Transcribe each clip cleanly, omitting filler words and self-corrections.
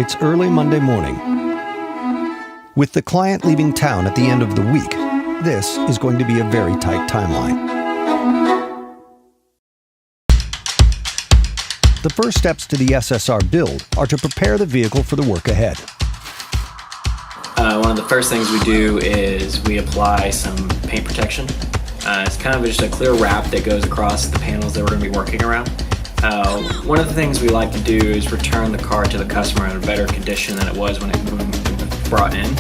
It's early Monday morning. With the client leaving town at the end of the week, this is going to be a very tight timeline. The first steps to the SSR build are to prepare the vehicle for the work ahead. One of the first things we do is we apply some paint protection. It's kind of just a clear wrap that goes across the panels that we're going to be working around. One of the things we like to do is return the car to the customer in a better condition than it was when it was brought in.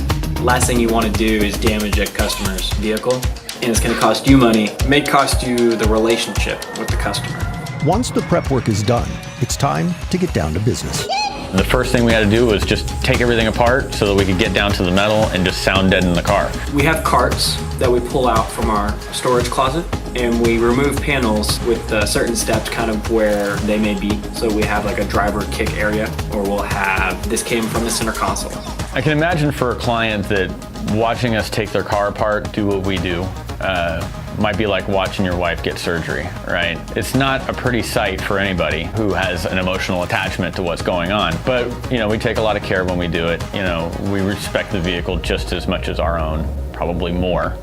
Last thing you want to do is damage a customer's vehicle, and it's going to cost you money. It may cost you the relationship with the customer. Once the prep work is done, it's time to get down to business. The first thing we had to do was just take everything apart so that we could get down to the metal and just sound dead in the car. We have carts that we pull out from our storage closet, and we remove panels with certain steps kind of where they may be. So we have like a driver kick area, or we'll have, this came from the center console. I can imagine for a client that watching us take their car apart, do what we do, might be like watching your wife get surgery, right? It's not a pretty sight for anybody who has an emotional attachment to what's going on. But, we take a lot of care when we do it. We respect the vehicle just as much as our own, probably more.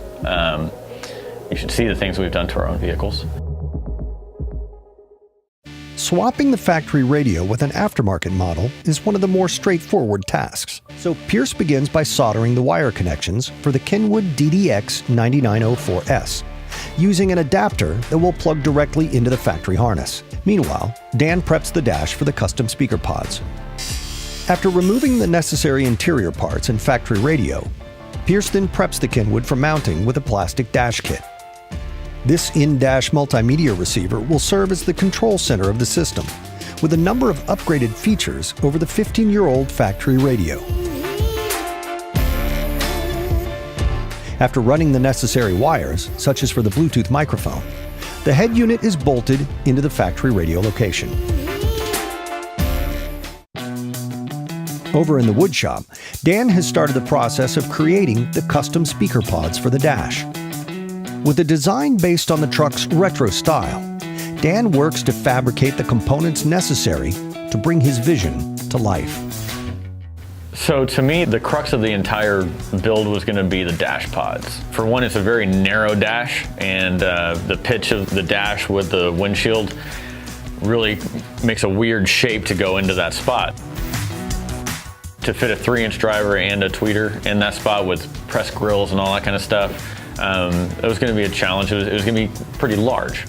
You should see the things we've done to our own vehicles. Swapping the factory radio with an aftermarket model is one of the more straightforward tasks. So Pierce begins by soldering the wire connections for the Kenwood DDX 9904S, using an adapter that will plug directly into the factory harness. Meanwhile, Dan preps the dash for the custom speaker pods. After removing the necessary interior parts and factory radio, Pierce then preps the Kenwood for mounting with a plastic dash kit. This in-dash multimedia receiver will serve as the control center of the system, with a number of upgraded features over the 15-year-old factory radio. After running the necessary wires, such as for the Bluetooth microphone, the head unit is bolted into the factory radio location. Over in the wood shop, Dan has started the process of creating the custom speaker pods for the dash. With a design based on the truck's retro style, Dan works to fabricate the components necessary to bring his vision to life. So to me, the crux of the entire build was going to be the dash pods. For one, it's a very narrow dash, and the pitch of the dash with the windshield really makes a weird shape to go into that spot. To fit a 3-inch driver and a tweeter in that spot with press grills and all that kind of stuff, it was going to be a challenge. It was going to be pretty large.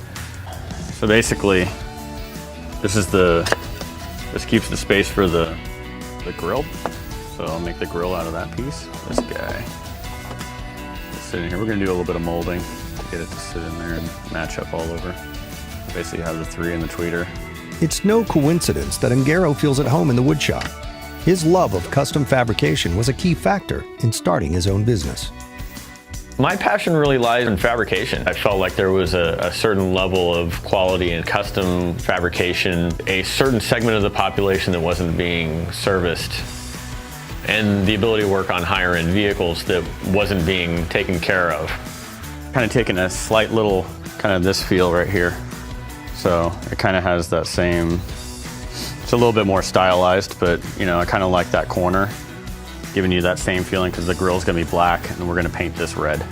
So basically, this keeps the space for the grill. So I'll make the grill out of that piece. This guy will sit in here. We're going to do a little bit of molding to get it to sit in there and match up all over. Basically have the 3 and the tweeter. It's no coincidence that Ungaro feels at home in the wood shop. His love of custom fabrication was a key factor in starting his own business. My passion really lies in fabrication. I felt like there was a certain level of quality in custom fabrication, a certain segment of the population that wasn't being serviced, and the ability to work on higher end vehicles that wasn't being taken care of. Kind of taking a slight little, kind of this feel right here. So it kind of has that same, it's a little bit more stylized, but I kind of like that corner, giving you that same feeling because the grill's gonna be black and we're gonna paint this red.